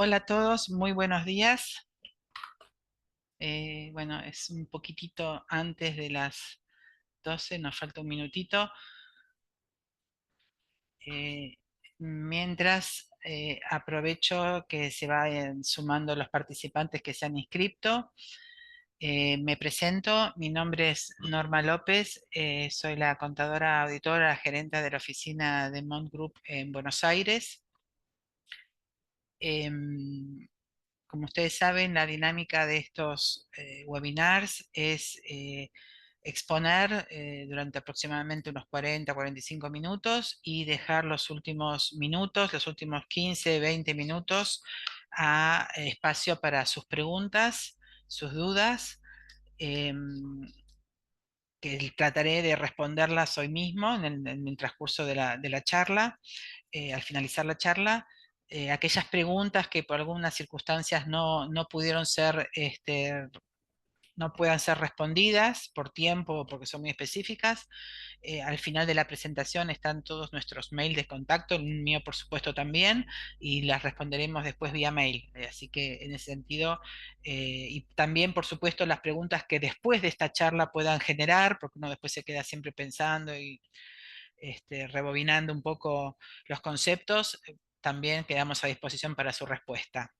Hola a todos, muy buenos días. Bueno, es un poquitito antes de las 12, nos falta un minutito. Eh, Mientras aprovecho que se vayan sumando los participantes que se han inscrito. Me presento, mi nombre es Norma López, soy la contadora auditora, gerente de la oficina de Mont Group en Buenos Aires. Em, Como ustedes saben, la dinámica de estos webinars es exponer durante aproximadamente unos 40-45 minutos y dejar los últimos minutos, los últimos 15-20 minutos a espacio para sus preguntas, sus dudas, em, que trataré de responderlas hoy mismo en el transcurso de la charla, al finalizar la charla. Aquellas preguntas que por algunas circunstancias no pudieron ser, no puedan ser respondidas por tiempo o porque son muy específicas. Al final de la presentación están todos nuestros mails de contacto, el mío por supuesto también, y las responderemos después vía mail. Así que en ese sentido, y también por supuesto las preguntas que después de esta charla puedan generar, porque uno después se queda siempre pensando y rebobinando un poco los conceptos, también quedamos a disposición para su respuesta.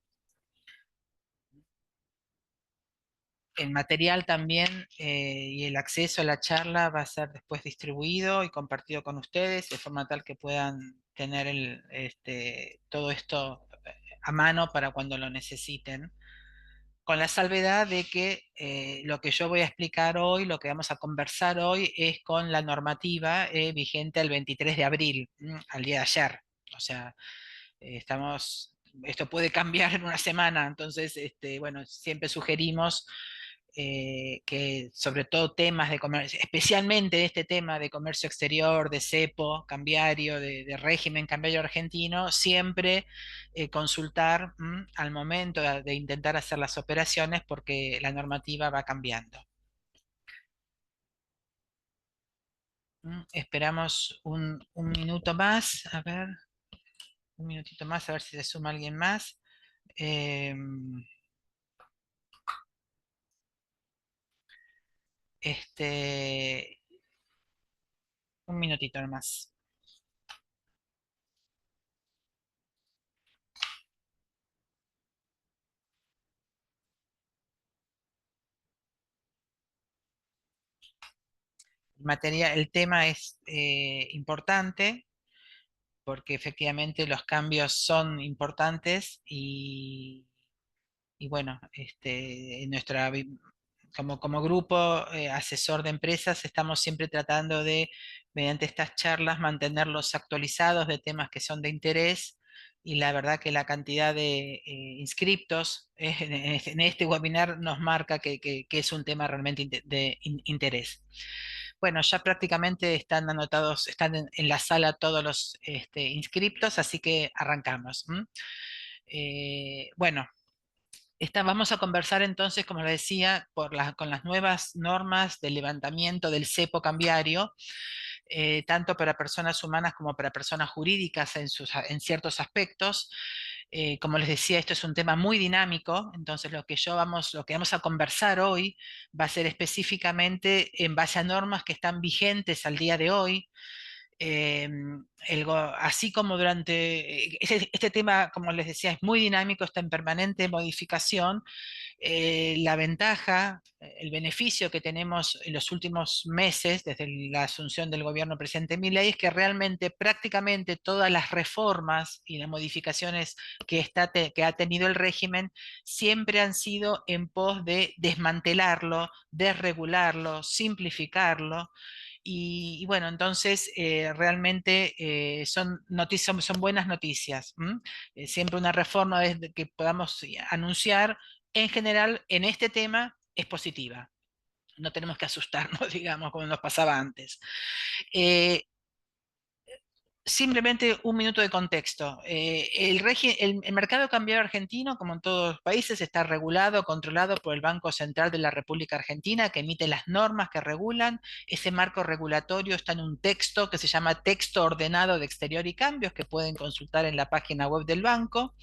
El material también y el acceso a la charla va a ser después distribuido y compartido con ustedes de forma tal que puedan tener todo esto a mano para cuando lo necesiten. Con la salvedad de que lo que yo voy a explicar hoy, lo que vamos a conversar hoy, es con la normativa vigente el 23 de abril, al día de ayer. O sea, esto puede cambiar en una semana, entonces, bueno, siempre sugerimos que sobre todo temas de comercio, especialmente este tema de comercio exterior, de cepo cambiario, de régimen cambiario argentino, siempre consultar al momento de intentar hacer las operaciones porque la normativa va cambiando. Esperamos un minuto más, a ver, un minutito más, a ver si se suma alguien más. Em, este, un minutito nomás. El tema es importante porque efectivamente los cambios son importantes y bueno, en como grupo asesor de empresas estamos siempre tratando de, mediante estas charlas, mantenerlos actualizados de temas que son de interés. Y la verdad que la cantidad de inscriptos en este webinar nos marca que es un tema realmente de interés. Bueno, ya prácticamente están anotados, están en la sala todos los inscriptos, así que arrancamos. Bueno, vamos a conversar entonces, como les decía, con las nuevas normas de levantamiento del cepo cambiario, tanto para personas humanas como para personas jurídicas en ciertos aspectos. Como les decía, esto es un tema muy dinámico, entonces lo que vamos a conversar hoy va a ser específicamente en base a normas que están vigentes al día de hoy. eh, Así como este tema, como les decía, es muy dinámico, está en permanente modificación. La ventaja, el beneficio que tenemos en los últimos meses, desde la asunción del gobierno presidente Milei, es que realmente prácticamente todas las reformas y las modificaciones que ha tenido el régimen siempre han sido en pos de desmantelarlo, desregularlo, simplificarlo. Y bueno, entonces realmente son buenas noticias. Siempre una reforma desde que podamos anunciar en general en este tema es positiva. No tenemos que asustarnos, digamos, como nos pasaba antes. Eh, Simplemente un minuto de contexto. El mercado cambiario argentino, como en todos los países, está regulado, controlado por el Banco Central de la República Argentina, que emite las normas que regulan. Ese marco regulatorio está en un texto que se llama Texto Ordenado de Exterior y Cambios, que pueden consultar en la página web del banco.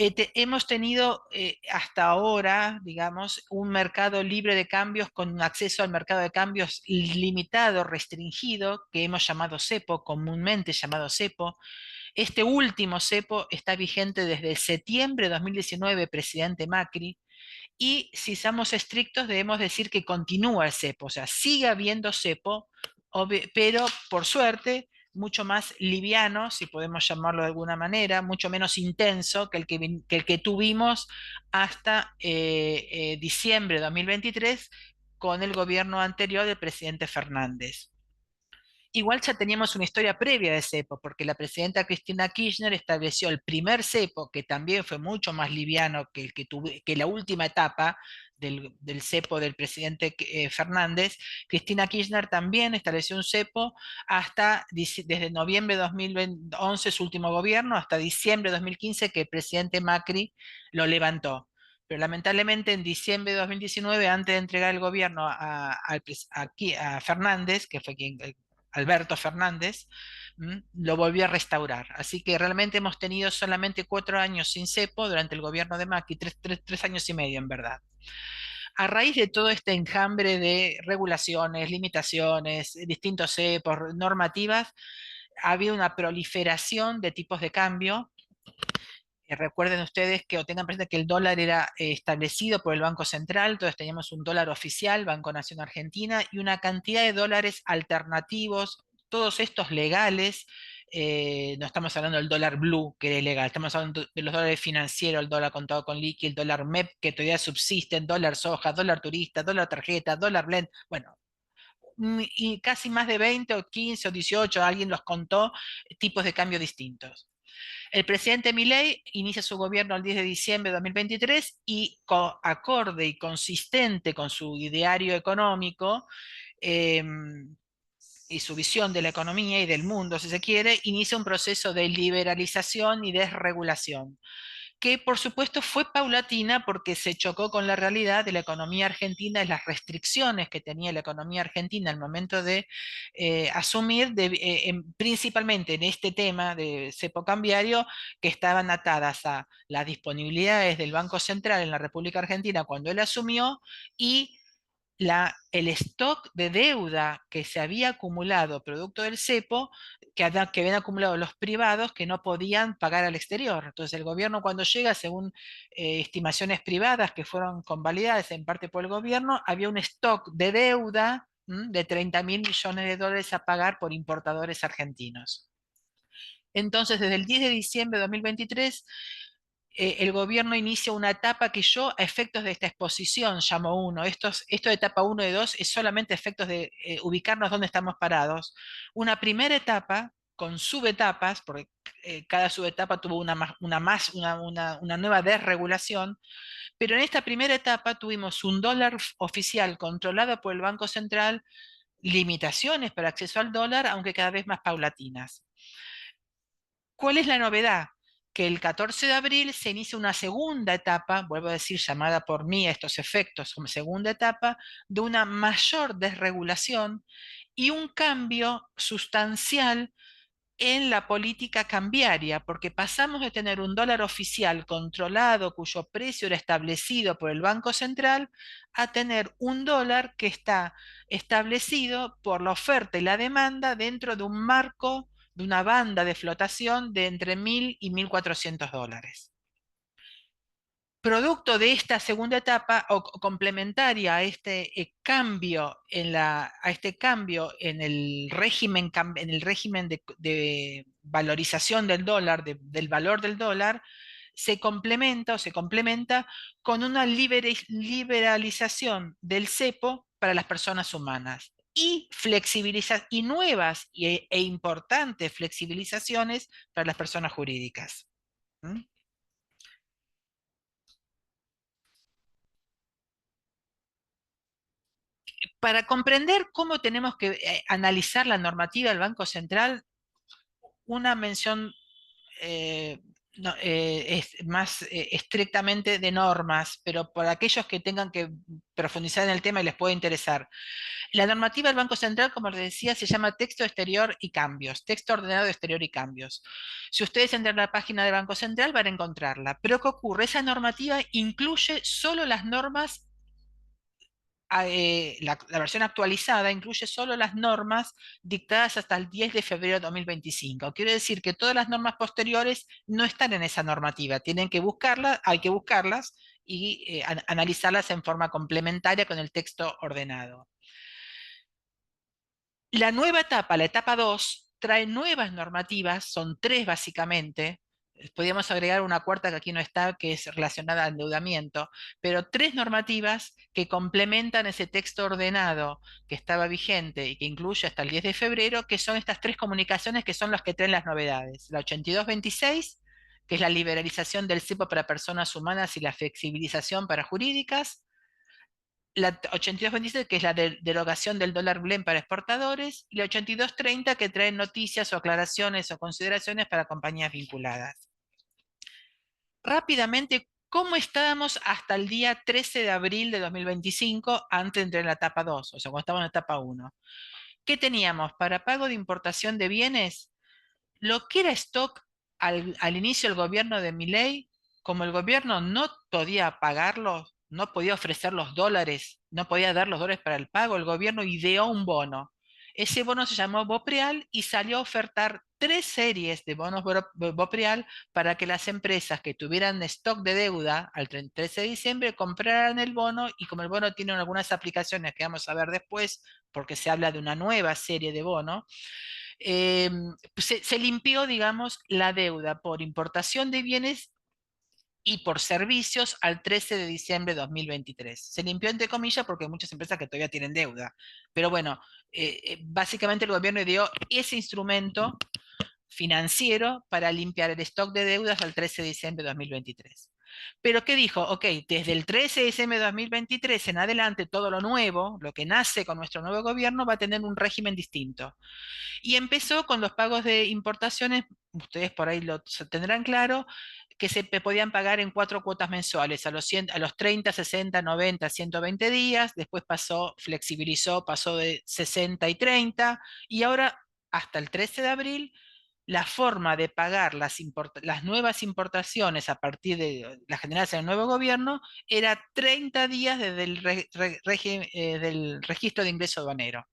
Hemos tenido hasta ahora, digamos, un mercado libre de cambios con un acceso al mercado de cambios limitado, restringido, que hemos llamado cepo, comúnmente llamado cepo. Este último cepo está vigente desde septiembre de 2019, presidente Macri, y si somos estrictos debemos decir que continúa el cepo, o sea, sigue habiendo cepo, pero por suerte mucho más liviano, si podemos llamarlo de alguna manera, mucho menos intenso que el que tuvimos hasta diciembre de 2023 con el gobierno anterior del presidente Fernández. Igual ya teníamos una historia previa de cepo, porque la presidenta Cristina Kirchner estableció el primer cepo, que también fue mucho más liviano que, que la última etapa del cepo del presidente Fernández. Cristina Kirchner también estableció un cepo hasta desde noviembre de 2011, su último gobierno, hasta diciembre de 2015, que el presidente Macri lo levantó. Pero lamentablemente en diciembre de 2019, antes de entregar el gobierno a Fernández, que fue quien Alberto Fernández, lo volvió a restaurar. Así que realmente hemos tenido solamente 4 años sin cepo durante el gobierno de Macri, 3 años y medio en verdad. A raíz de todo este enjambre de regulaciones, limitaciones, distintos cepos, normativas, ha habido una proliferación de tipos de cambio. Recuerden ustedes que o tengan presente que el dólar era establecido por el Banco Central, entonces teníamos un dólar oficial, Banco Nación Argentina, y una cantidad de dólares alternativos, todos estos legales. No estamos hablando del dólar blue, que era ilegal, estamos hablando de los dólares financieros, el dólar contado con liqui, el dólar MEP, que todavía subsisten, dólar soja, dólar turista, dólar tarjeta, dólar blend, bueno, y casi más de 20 o 15 o 18, alguien los contó, tipos de cambio distintos. El presidente Milei inicia su gobierno el 10 de diciembre de 2023 y acorde y consistente con su ideario económico eh, y su visión de la economía y del mundo, si se quiere, inicia un proceso de liberalización y desregulación que por supuesto fue paulatina porque se chocó con la realidad de la economía argentina y las restricciones que tenía la economía argentina al momento de asumir, principalmente en este tema de cepo cambiario, que estaban atadas a las disponibilidades del Banco Central en la República Argentina cuando él asumió y el stock de deuda que se había acumulado producto del cepo, que habían acumulado los privados que no podían pagar al exterior. Entonces el gobierno cuando llega, según estimaciones privadas que fueron convalidadas en parte por el gobierno, había un stock de deuda de 30.000 millones de dólares a pagar por importadores argentinos. Entonces, desde el 10 de diciembre de 2023, el gobierno inicia una etapa que yo, a efectos de esta exposición, llamo uno. Esto de etapa 1 y 2 es solamente efectos de ubicarnos donde estamos parados. Una primera etapa con subetapas, porque cada subetapa tuvo una nueva desregulación, pero en esta primera etapa tuvimos un dólar oficial controlado por el Banco Central, limitaciones para acceso al dólar, aunque cada vez más paulatinas. ¿Cuál es la novedad? Que el 14 de abril se inicia una segunda etapa, vuelvo a decir, llamada por mí a estos efectos como segunda etapa, de una mayor desregulación y un cambio sustancial en la política cambiaria, porque pasamos de tener un dólar oficial controlado cuyo precio era establecido por el Banco Central a tener un dólar que está establecido por la oferta y la demanda dentro de un marco, de una banda de flotación de entre 1.000 y 1.400 dólares. Producto de esta segunda etapa o complementaria a este cambio a este cambio en el régimen de valorización del dólar, del valor del dólar, se complementa o se complementa con una liberalización del cepo para las personas humanas y nuevas e importantes flexibilizaciones para las personas jurídicas. ¿Mm? Para comprender cómo tenemos que analizar la normativa del Banco Central, una mención eh, no, es más estrictamente de normas, pero por aquellos que tengan que profundizar en el tema y les puede interesar. La normativa del Banco Central, como les decía, se llama texto exterior y cambios, texto ordenado exterior y cambios. Si ustedes entran a la página del Banco Central van a encontrarla. Pero ¿qué ocurre? Esa normativa incluye solo las normas, la versión actualizada incluye solo las normas dictadas hasta el 10 de febrero de 2025. Quiere decir que todas las normas posteriores no están en esa normativa. Tienen que buscarlas, hay que buscarlas y analizarlas en forma complementaria con el texto ordenado. La nueva etapa, la etapa 2, trae nuevas normativas, son tres básicamente. Podríamos agregar una cuarta que aquí no está, que es relacionada al endeudamiento, pero tres normativas que complementan ese texto ordenado que estaba vigente y que incluye hasta el 10 de febrero, que son estas tres comunicaciones que son las que traen las novedades. La 8226, que es la liberalización del cepo para personas humanas y la flexibilización para jurídicas. La 8226, que es la derogación del dólar blend para exportadores, y la 8230, que trae noticias o aclaraciones o consideraciones para compañías vinculadas. Rápidamente, ¿cómo estábamos hasta el día 13 de abril de 2025, antes de entrar en la etapa 2, o sea, cuando estábamos en la etapa 1? ¿Qué teníamos? Para pago de importación de bienes, lo que era stock al inicio del gobierno de Milei, como el gobierno no podía pagarlos, no podía ofrecer los dólares, no podía dar los dólares para el pago, el gobierno ideó un bono. Ese bono se llamó Bopreal y salió a ofertar tres series de bonos Bopreal para que las empresas que tuvieran stock de deuda al 13 de diciembre compraran el bono, y como el bono tiene algunas aplicaciones que vamos a ver después, porque se habla de una nueva serie de bono, eh, se limpió, digamos, la deuda por importación de bienes y por servicios al 13 de diciembre de 2023. Se limpió entre comillas porque hay muchas empresas que todavía tienen deuda. Pero bueno, básicamente el gobierno dio ese instrumento financiero para limpiar el stock de deudas al 13 de diciembre de 2023. Pero ¿qué dijo? Ok, desde el 13 de diciembre de 2023 en adelante, todo lo nuevo, lo que nace con nuestro nuevo gobierno, va a tener un régimen distinto. Y empezó con los pagos de importaciones, ustedes por ahí lo tendrán claro, que se podían pagar en cuatro cuotas mensuales, a los, 100, a los 30, 60, 90, 120 días, después pasó, flexibilizó, pasó de 60 y 30, y ahora, hasta el 13 de abril, la forma de pagar las nuevas importaciones a partir de las generadas en el nuevo gobierno era 30 días desde el del registro de ingreso aduanero.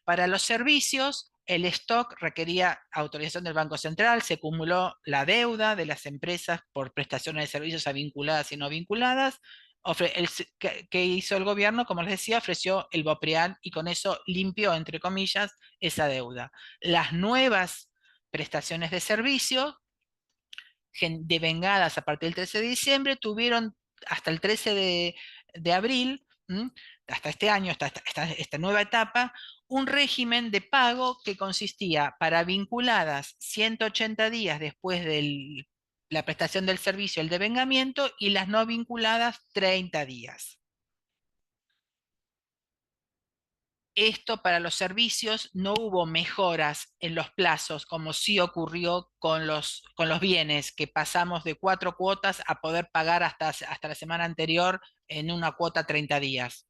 Para los servicios, el stock requería autorización del Banco Central, se acumuló la deuda de las empresas por prestaciones de servicios a vinculadas y no vinculadas. ¿Qué hizo el gobierno? Como les decía, ofreció el BOPREAL y con eso limpió, entre comillas, esa deuda. Las nuevas prestaciones de servicio devengadas a partir del 13 de diciembre tuvieron hasta el 13 de abril, hasta este año, hasta esta nueva etapa, un régimen de pago que consistía para vinculadas 180 días después de la prestación del servicio, el devengamiento, y las no vinculadas 30 días. Esto para los servicios no hubo mejoras en los plazos, como sí ocurrió con los bienes, que pasamos de cuatro cuotas a poder pagar hasta la semana anterior en una cuota 30 días.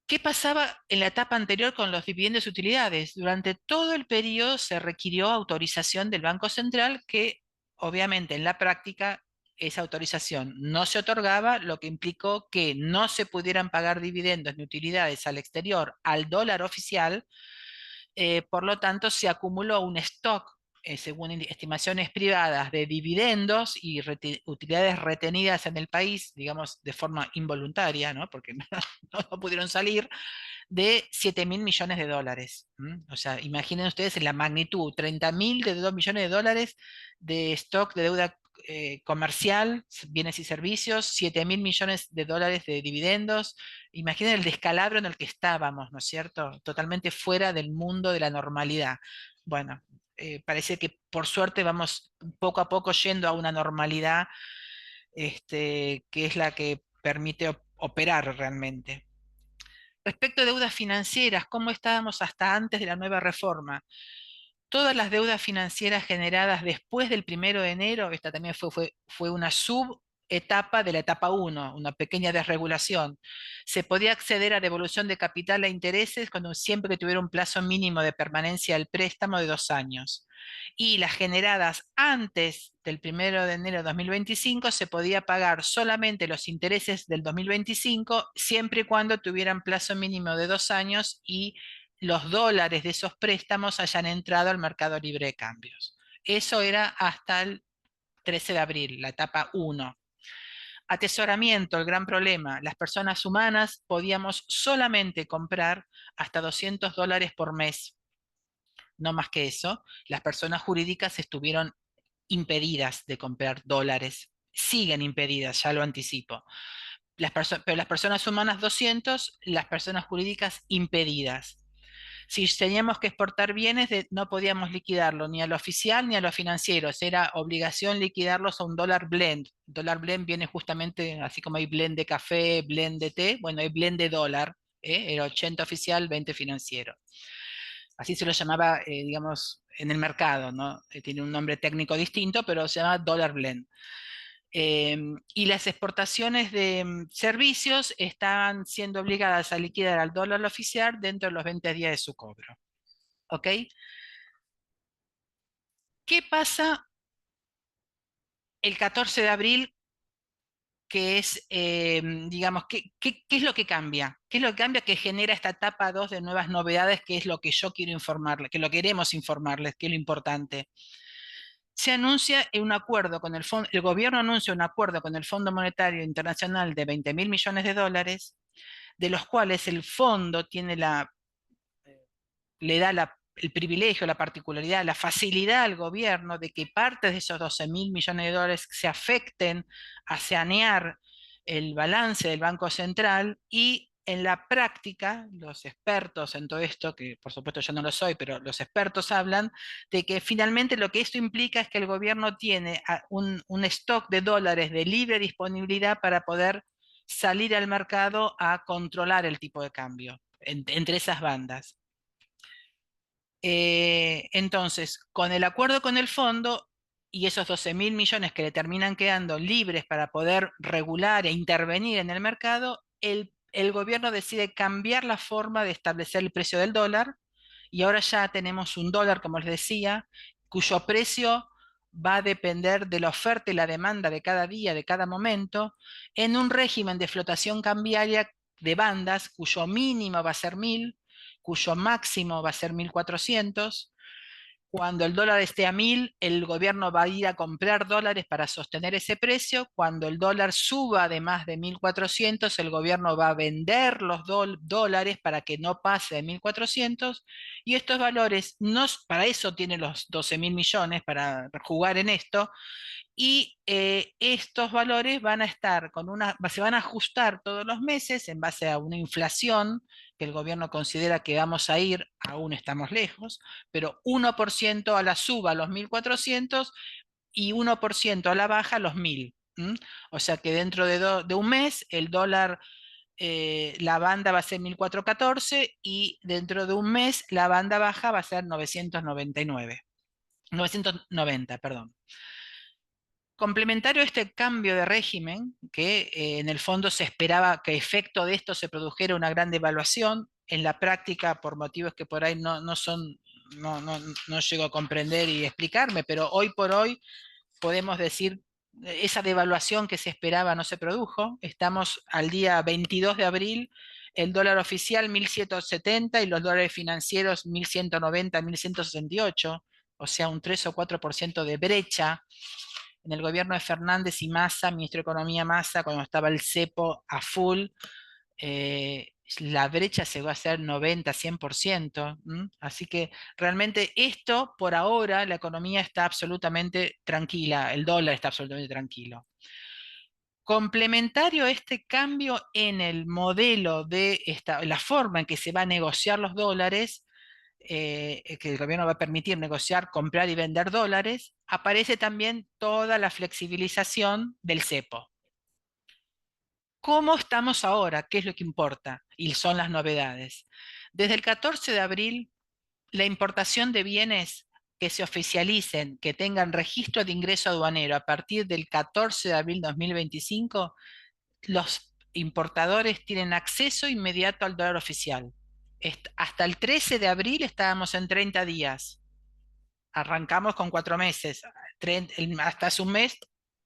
¿Qué pasaba en la etapa anterior con los dividendos y utilidades? Durante todo el periodo se requirió autorización del Banco Central, que obviamente en la práctica esa autorización no se otorgaba, lo que implicó que no se pudieran pagar dividendos ni utilidades al exterior al dólar oficial. Por lo tanto, se acumuló un stock, según estimaciones privadas, de dividendos y utilidades retenidas en el país, digamos, de forma involuntaria, ¿no? Porque no pudieron salir, de 7.000 millones de dólares. O sea, imaginen ustedes en la magnitud, 30.000 de 2 millones de dólares de stock de deuda comercial, bienes y servicios, 7.000 millones de dólares de dividendos. Imaginen el descalabro en el que estábamos, ¿no es cierto? Totalmente fuera del mundo de la normalidad. Bueno, parece que por suerte vamos poco a poco yendo a una normalidad, que es la que permite operar realmente. Respecto a deudas financieras, ¿cómo estábamos hasta antes de la nueva reforma? Todas las deudas financieras generadas después del 1 de enero, esta también fue una subetapa de la etapa uno, una pequeña desregulación. Se podía acceder a devolución de capital a intereses cuando siempre que tuviera un plazo mínimo de permanencia del préstamo de 2 años. Y las generadas antes del 1 de enero de 2025 se podía pagar solamente los intereses del 2025 siempre y cuando tuvieran plazo mínimo de 2 años y los dólares de esos préstamos hayan entrado al mercado libre de cambios. Eso era hasta el 13 de abril, la etapa uno. Atesoramiento, el gran problema. Las personas humanas podíamos solamente comprar hasta $200 por mes, no más que eso. Las personas jurídicas estuvieron impedidas de comprar dólares. Siguen impedidas, ya lo anticipo. Pero las personas humanas 200, las personas jurídicas impedidas. Si teníamos que exportar bienes, no podíamos liquidarlo ni a lo oficial ni a los financieros. Era obligación liquidarlos a un dólar blend. Dólar blend viene justamente, así como hay blend de café, blend de té, bueno, hay blend de dólar. Era 80 oficial, 20 financiero. Así se lo llamaba, digamos, en el mercado, ¿no? Tiene un nombre técnico distinto, pero se llama dólar blend. Y las exportaciones de servicios estaban siendo obligadas a liquidar al dólar oficial dentro de los 20 días de su cobro. ¿Ok? ¿Qué pasa el 14 de abril? Que es, digamos, ¿qué es lo que cambia? ¿Qué es lo que cambia que genera esta etapa 2 de nuevas novedades, que es lo que yo quiero informarles, que lo queremos informarles, que es lo importante? Se anuncia un acuerdo con el fondo, el gobierno anuncia un acuerdo con el Fondo Monetario Internacional de 20.000 millones de dólares, de los cuales el fondo le da el privilegio, la particularidad, la facilidad al gobierno de que parte de esos 12.000 millones de dólares se afecten a sanear el balance del Banco Central y en la práctica, los expertos en todo esto, que por supuesto yo no lo soy, pero los expertos hablan de que finalmente lo que esto implica es que el gobierno tiene un stock de dólares de libre disponibilidad para poder salir al mercado a controlar el tipo de cambio entre esas bandas. Entonces, con el acuerdo con el fondo y esos 12.000 millones que le terminan quedando libres para poder regular e intervenir en el mercado, el gobierno decide cambiar la forma de establecer el precio del dólar y ahora ya tenemos un dólar, como les decía, cuyo precio va a depender de la oferta y la demanda de cada día, de cada momento, en un régimen de flotación cambiaria de bandas cuyo mínimo va a ser 1.000, cuyo máximo va a ser 1.400. Cuando el dólar esté a 1.000, el gobierno va a ir a comprar dólares para sostener ese precio. Cuando el dólar suba de más de 1.400, el gobierno va a vender los dólares para que no pase de 1.400. Y estos valores, no, para eso tiene los 12.000 millones, para jugar en esto, y estos valores van a estar se van a ajustar todos los meses en base a una inflación que el gobierno considera que vamos a ir, aún estamos lejos, pero 1% a la suba a los 1.400 y 1% a la baja a los 1.000. O sea que dentro de un mes el dólar, la banda va a ser 1.414 y dentro de un mes la banda baja va a ser 990, perdón. Complementario a este cambio de régimen, que en el fondo se esperaba que a efecto de esto se produjera una gran devaluación, en la práctica, por motivos que por ahí no son, no llego a comprender y explicarme, pero hoy por hoy podemos decir esa devaluación que se esperaba no se produjo. Estamos al día 22 de abril, el dólar oficial 1.170 y los dólares financieros 1.190, 1.168, o sea, un 3 o 4% de brecha en el gobierno de Fernández y Massa, ministro de Economía Massa, cuando estaba el cepo a full, eh, la brecha llegó a ser 90, 100%. Así que realmente esto, por ahora, la economía está absolutamente tranquila, el dólar está absolutamente tranquilo. Complementario a este cambio en el modelo de la forma en que se va a negociar los dólares, que el gobierno va a permitir negociar, comprar y vender dólares, aparece también toda la flexibilización del cepo. ¿Cómo estamos ahora? ¿Qué es lo que importa? Y son las novedades. Desde el 14 de abril, la importación de bienes que se oficialicen, que tengan registro de ingreso aduanero a partir del 14 de abril de 2025, los importadores tienen acceso inmediato al dólar oficial. Hasta el 13 de abril estábamos en 30 días. Arrancamos con 4 meses. Hasta hace un mes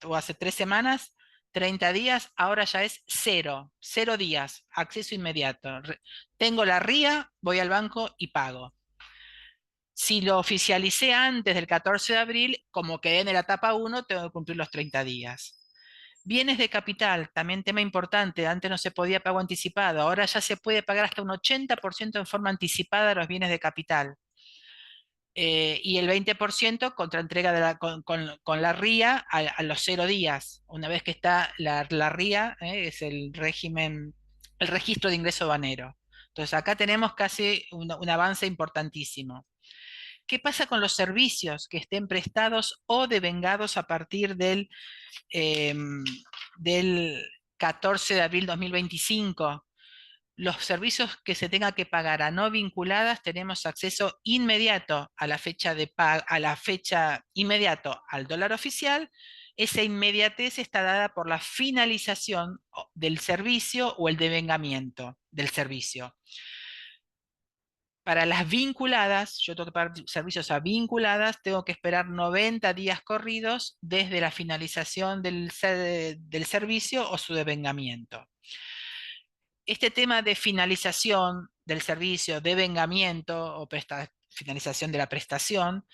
o hace 3 semanas, 30 días, ahora ya es cero, 0 días, acceso inmediato. Tengo la RIA, voy al banco y pago. Si lo oficialicé antes del 14 de abril, como quedé en la etapa 1, tengo que cumplir los 30 días. Bienes de capital, también tema importante. Antes no se podía pago anticipado, ahora ya se puede pagar hasta un 80% en forma anticipada los bienes de capital. Y el 20% contra entrega con la RIA a los 0 días. Una vez que está la RIA, es el régimen, el registro de ingreso aduanero. Entonces acá tenemos casi un avance importantísimo. ¿Qué pasa con los servicios que estén prestados o devengados a partir del 14 de abril 2025? Los servicios que se tenga que pagar a no vinculadas, tenemos acceso inmediato a la fecha de pago, a la fecha inmediato al dólar oficial. Esa inmediatez está dada por la finalización del servicio o el devengamiento del servicio. Para las vinculadas, yo tengo que pagar servicios a vinculadas, tengo que esperar 90 días corridos desde la finalización del servicio o su devengamiento. Este tema de finalización del servicio, devengamiento o finalización de la prestación,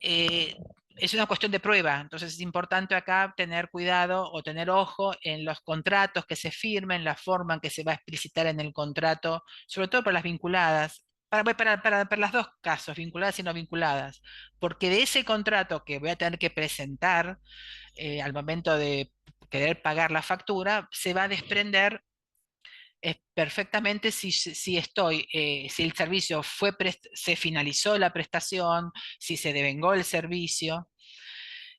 eh, es una cuestión de prueba. Entonces es importante acá tener cuidado o tener ojo en los contratos que se firmen, la forma en que se va a explicitar en el contrato, sobre todo para las vinculadas. Para los dos casos, vinculadas y no vinculadas, porque de ese contrato que voy a tener que presentar al momento de querer pagar la factura, se va a desprender perfectamente si el servicio se finalizó la prestación, si se devengó el servicio.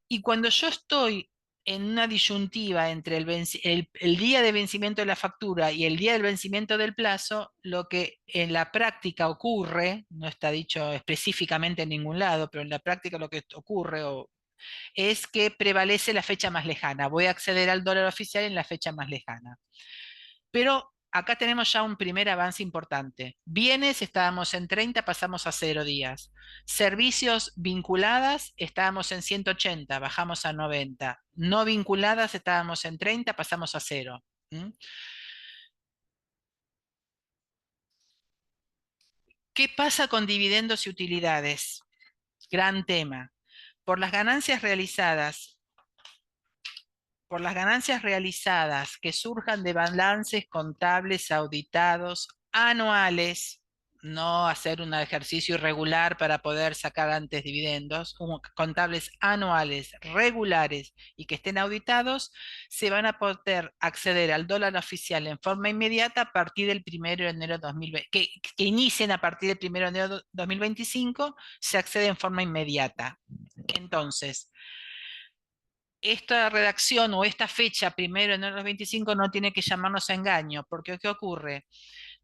Y cuando yo estoy en una disyuntiva entre el día de vencimiento de la factura y el día del vencimiento del plazo, lo que en la práctica ocurre, no está dicho específicamente en ningún lado, pero en la práctica lo que ocurre es que prevalece la fecha más lejana. Voy a acceder al dólar oficial en la fecha más lejana. Pero acá tenemos ya un primer avance importante. Bienes estábamos en 30, pasamos a 0 días. Servicios vinculadas estábamos en 180, bajamos a 90. No vinculadas estábamos en 30, pasamos a 0. ¿Mm? ¿Qué pasa con dividendos y utilidades? Gran tema. Por las ganancias realizadas por las ganancias realizadas que surjan de balances contables auditados anuales, no hacer un ejercicio irregular para poder sacar antes dividendos, contables anuales, regulares y que estén auditados, se van a poder acceder al dólar oficial en forma inmediata a partir del 1 de enero de 2020, que inicien a partir del 1 de enero de 2025, se accede en forma inmediata. Entonces, esta redacción o esta fecha, 1 de enero de 2025, no tiene que llamarnos a engaño, porque ¿qué ocurre?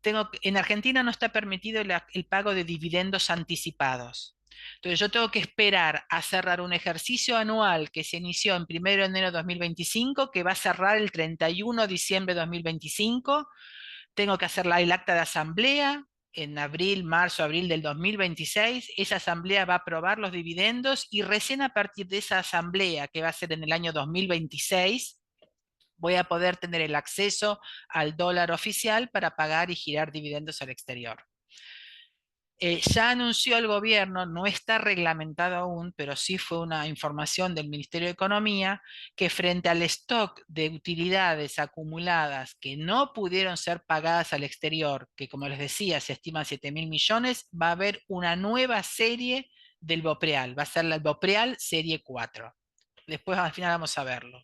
En Argentina no está permitido el pago de dividendos anticipados. Entonces yo tengo que esperar a cerrar un ejercicio anual que se inició en 1 de enero de 2025, que va a cerrar el 31 de diciembre de 2025. Tengo que hacer el acta de asamblea en abril, marzo, abril del 2026. Esa asamblea va a aprobar los dividendos y recién a partir de esa asamblea, que va a ser en el año 2026, voy a poder tener el acceso al dólar oficial para pagar y girar dividendos al exterior. Ya anunció el gobierno, no está reglamentado aún, pero sí fue una información del Ministerio de Economía, que frente al stock de utilidades acumuladas que no pudieron ser pagadas al exterior, que como les decía se estima 7.000 millones, va a haber una nueva serie del BOPREAL, va a ser la BOPREAL serie 4. Después al final vamos a verlo.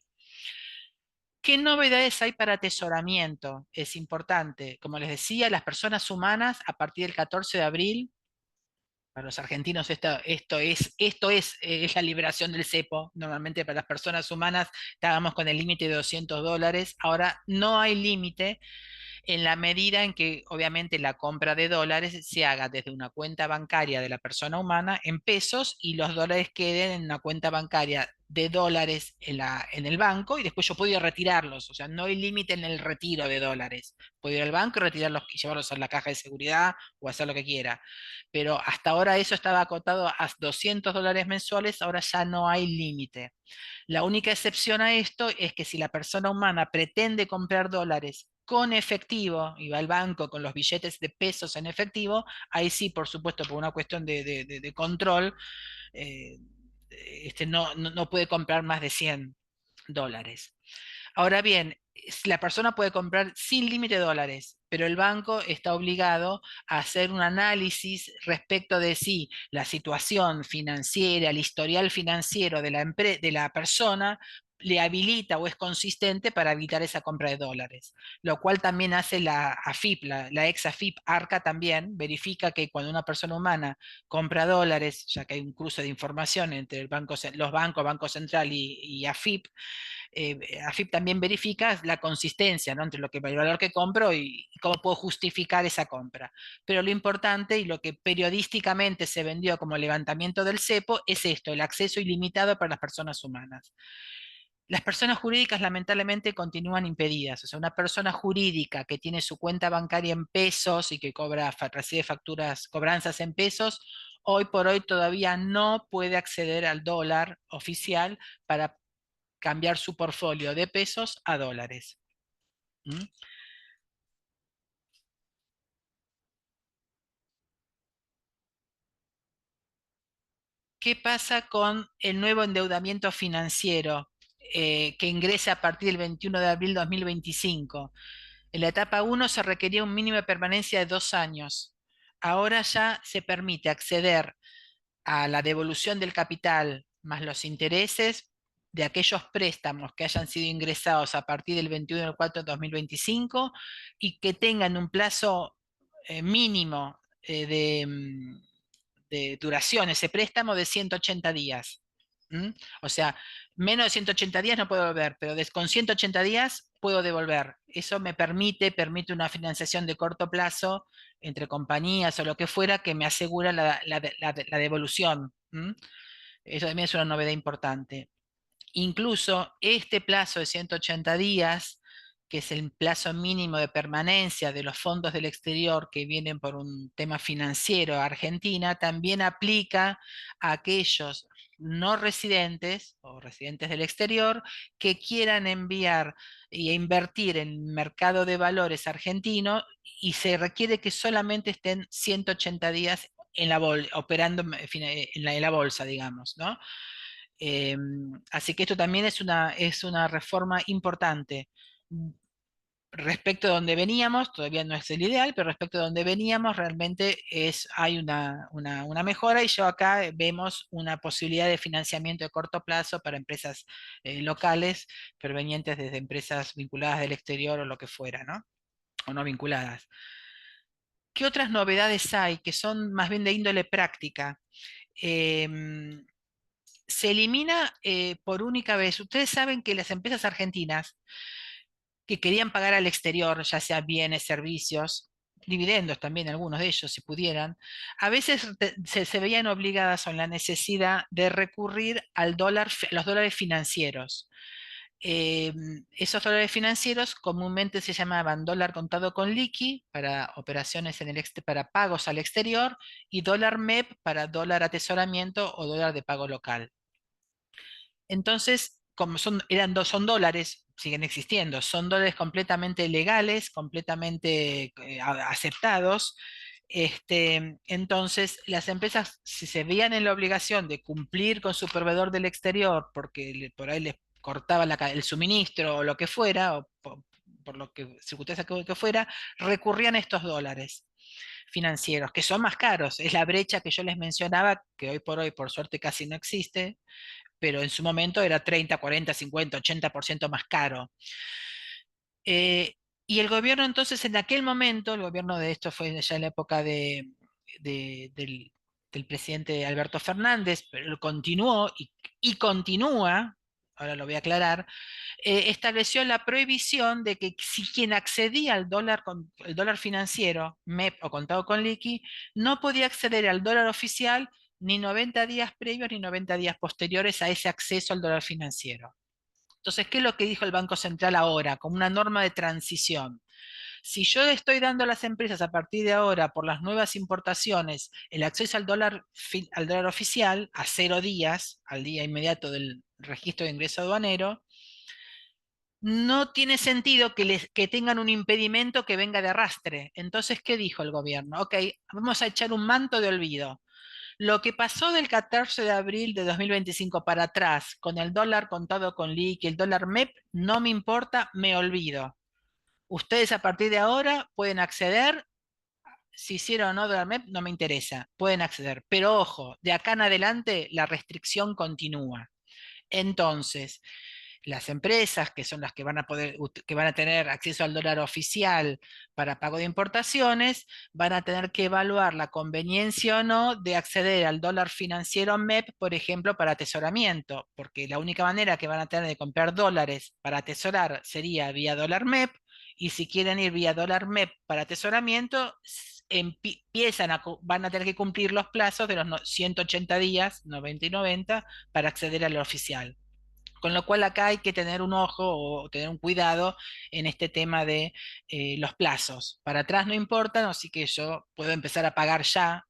¿Qué novedades hay para atesoramiento? Es importante. Como les decía, las personas humanas a partir del 14 de abril, para los argentinos es la liberación del cepo. Normalmente para las personas humanas estábamos con el límite de $200. Ahora no hay límite. en la medida en que obviamente la compra de dólares se haga desde una cuenta bancaria de la persona humana en pesos y los dólares queden en una cuenta bancaria de dólares en el banco y después yo puedo ir a retirarlos, o sea, no hay límite en el retiro de dólares. Puedo ir al banco y retirarlos y llevarlos a la caja de seguridad o hacer lo que quiera. Pero hasta ahora eso estaba acotado a $200 mensuales, ahora ya no hay límite. La única excepción a esto es que si la persona humana pretende comprar dólares con efectivo y va al banco con los billetes de pesos en efectivo, ahí sí, por supuesto, por una cuestión de control, eh, no puede comprar más de $100. Ahora bien, la persona puede comprar sin límite de dólares, pero el banco está obligado a hacer un análisis respecto de si la situación financiera, el historial financiero de la persona le habilita o es consistente para evitar esa compra de dólares, lo cual también hace la AFIP, la ex AFIP ARCA también verifica que cuando una persona humana compra dólares, ya que hay un cruce de información entre los bancos, Banco Central y AFIP, AFIP también verifica la consistencia, ¿no?, entre el valor que compro y cómo puedo justificar esa compra. Pero lo importante y lo que periodísticamente se vendió como levantamiento del cepo es esto, el acceso ilimitado para las personas humanas. Las personas jurídicas lamentablemente continúan impedidas. O sea, una persona jurídica que tiene su cuenta bancaria en pesos y que recibe facturas, cobranzas en pesos, hoy por hoy todavía no puede acceder al dólar oficial para cambiar su portfolio de pesos a dólares. ¿Mm? ¿Qué pasa con el nuevo endeudamiento financiero que ingresa a partir del 21 de abril de 2025? En la etapa uno se requería un mínimo de permanencia de 2 años. Ahora ya se permite acceder a la devolución del capital más los intereses de aquellos préstamos que hayan sido ingresados a partir del 21 de 4 de 2025 y que tengan un plazo mínimo de duración, ese préstamo de 180 días. ¿Mm? O sea, menos de 180 días no puedo devolver, pero con 180 días puedo devolver. Eso permite una financiación de corto plazo entre compañías o lo que fuera que me asegura la devolución. ¿Mm? Eso también es una novedad importante. Incluso este plazo de 180 días, que es el plazo mínimo de permanencia de los fondos del exterior que vienen por un tema financiero a Argentina, también aplica a aquellos no residentes o residentes del exterior que quieran enviar e invertir en el mercado de valores argentino y se requiere que solamente estén 180 días operando en la bolsa, digamos, ¿no? Eh, Así que esto también es una reforma importante. Respecto de donde veníamos, todavía no es el ideal, pero respecto de donde veníamos, realmente hay una mejora y yo acá vemos una posibilidad de financiamiento de corto plazo para empresas locales provenientes desde empresas vinculadas del exterior o lo que fuera, ¿no? O no vinculadas. ¿Qué otras novedades hay que son más bien de índole práctica? Em, Se elimina por única vez. Ustedes saben que las empresas argentinas que querían pagar al exterior, ya sea bienes, servicios, dividendos también, algunos de ellos, si pudieran, a veces se veían obligadas o en la necesidad de recurrir al dólar, los dólares financieros. Eh, Esos dólares financieros comúnmente se llamaban dólar contado con liqui para operaciones para pagos al exterior y dólar MEP para dólar atesoramiento o dólar de pago local. Entonces, como son dólares, siguen existiendo, son dólares completamente legales, completamente aceptados. Entonces, las empresas, si se veían en la obligación de cumplir con su proveedor del exterior, porque por ahí les cortaba el suministro o lo que fuera, o por lo que circunstancia que fuera, recurrían a estos dólares financieros, que son más caros. Es la brecha que yo les mencionaba, que hoy por hoy, por suerte, casi no existe, pero en su momento era 30, 40, 50, 80% más caro. Eh, y el gobierno entonces en aquel momento, el gobierno de esto fue ya en la época del presidente Alberto Fernández, pero continuó y continúa ahora lo voy a aclarar, estableció la prohibición de que si quien accedía al dólar, el dólar financiero, MEP o contado con liqui, no podía acceder al dólar oficial ni 90 días previos ni 90 días posteriores a ese acceso al dólar financiero. Entonces, ¿qué es lo que dijo el Banco Central ahora, como una norma de transición? Si yo estoy dando a las empresas a partir de ahora, por las nuevas importaciones, el acceso al dólar oficial a 0 días, al día inmediato del registro de ingreso aduanero, no tiene sentido que tengan un impedimento que venga de arrastre. Entonces, ¿qué dijo el gobierno? Ok, vamos a echar un manto de olvido. Lo que pasó del 14 de abril de 2025 para atrás, con el dólar contado con liqui, el dólar MEP, no me importa, me olvido. Ustedes a partir de ahora pueden acceder, si hicieron o no dólar MEP, no me interesa, pueden acceder. Pero ojo, de acá en adelante la restricción continúa. Entonces, las empresas, que son las que van a poder, que van a tener acceso al dólar oficial para pago de importaciones, van a tener que evaluar la conveniencia o no de acceder al dólar financiero MEP, por ejemplo, para atesoramiento, porque la única manera que van a tener de comprar dólares para atesorar sería vía dólar MEP, y si quieren ir vía dólar MEP para atesoramiento, van a tener que cumplir los plazos de los 180 días, 90 y 90, para acceder al oficial. Con lo cual acá hay que tener un ojo o tener un cuidado en este tema de los plazos. Para atrás no importan, así que yo puedo empezar a pagar ya,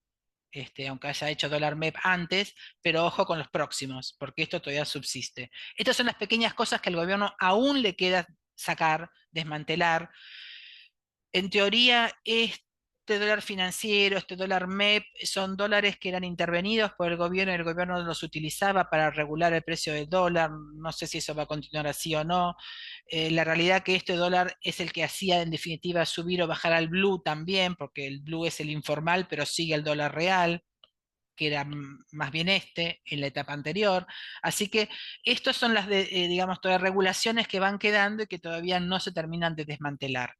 aunque haya hecho dólar MEP antes, pero ojo con los próximos, porque esto todavía subsiste. Estas son las pequeñas cosas que al gobierno aún le queda sacar, desmantelar. En teoría, este dólar financiero, este dólar MEP, son dólares que eran intervenidos por el gobierno y el gobierno los utilizaba para regular el precio del dólar. No sé si eso va a continuar así o no. La realidad que este dólar es el que hacía en definitiva subir o bajar al blue también, porque el blue es el informal, pero sigue el dólar real, que era más bien en la etapa anterior. Así que estas son las, digamos, todas regulaciones que van quedando y que todavía no se terminan de desmantelar.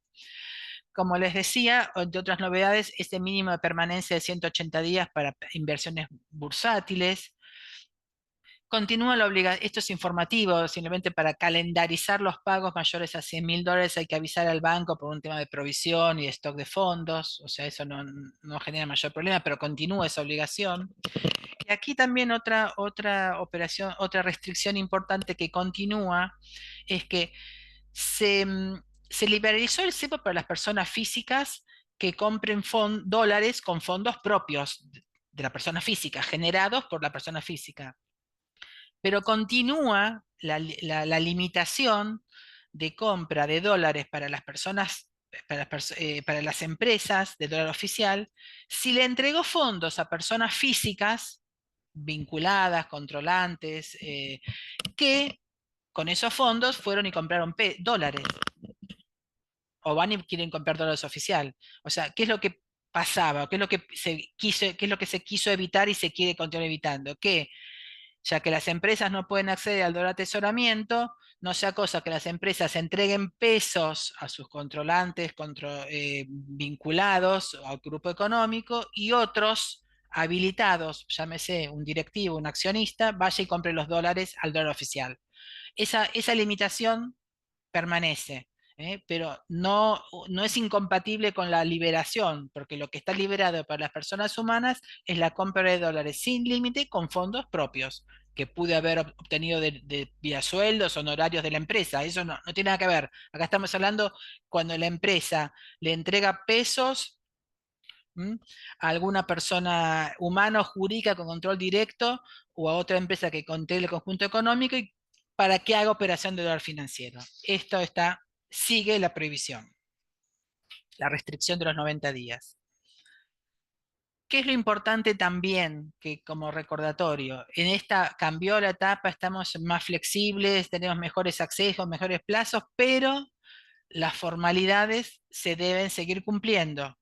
Como les decía, entre otras novedades, este mínimo de permanencia de 180 días para inversiones bursátiles. Continúa la obligación, esto es informativo, simplemente para calendarizar los pagos mayores a $100.000 hay que avisar al banco por un tema de provisión y de stock de fondos, o sea, eso no genera mayor problema, pero continúa esa obligación. Y aquí también otra operación, otra restricción importante que continúa es que se, se liberalizó el cepo para las personas físicas que compren dólares con fondos propios de la persona física, generados por la persona física. Pero continúa la limitación de compra de dólares para las personas, para las empresas de dólar oficial, si le entregó fondos a personas físicas vinculadas, controlantes, que con esos fondos fueron y compraron dólares, o van y quieren comprar dólares oficial. O sea, ¿qué es lo que pasaba? ¿Qué es lo que qué es lo que se quiso evitar y se quiere continuar evitando? Que ya que las empresas no pueden acceder al dólar atesoramiento, no sea cosa que las empresas entreguen pesos a sus controlantes vinculados al grupo económico y otros habilitados, llámese un directivo, un accionista, vaya y compre los dólares al dólar oficial. Esa limitación permanece, pero no es incompatible con la liberación, porque lo que está liberado para las personas humanas es la compra de dólares sin límite con fondos propios que pude haber obtenido vía sueldos, honorarios de la empresa. Eso no tiene nada que ver. Acá estamos hablando cuando la empresa le entrega pesos, ¿m?, a alguna persona humana o jurídica con control directo o a otra empresa que controle el conjunto económico y para que haga operación de dólar financiero. Sigue la prohibición, la restricción de los 90 días. ¿Qué es lo importante también que como recordatorio? En esta cambió la etapa, estamos más flexibles, tenemos mejores accesos, mejores plazos, pero las formalidades se deben seguir cumpliendo.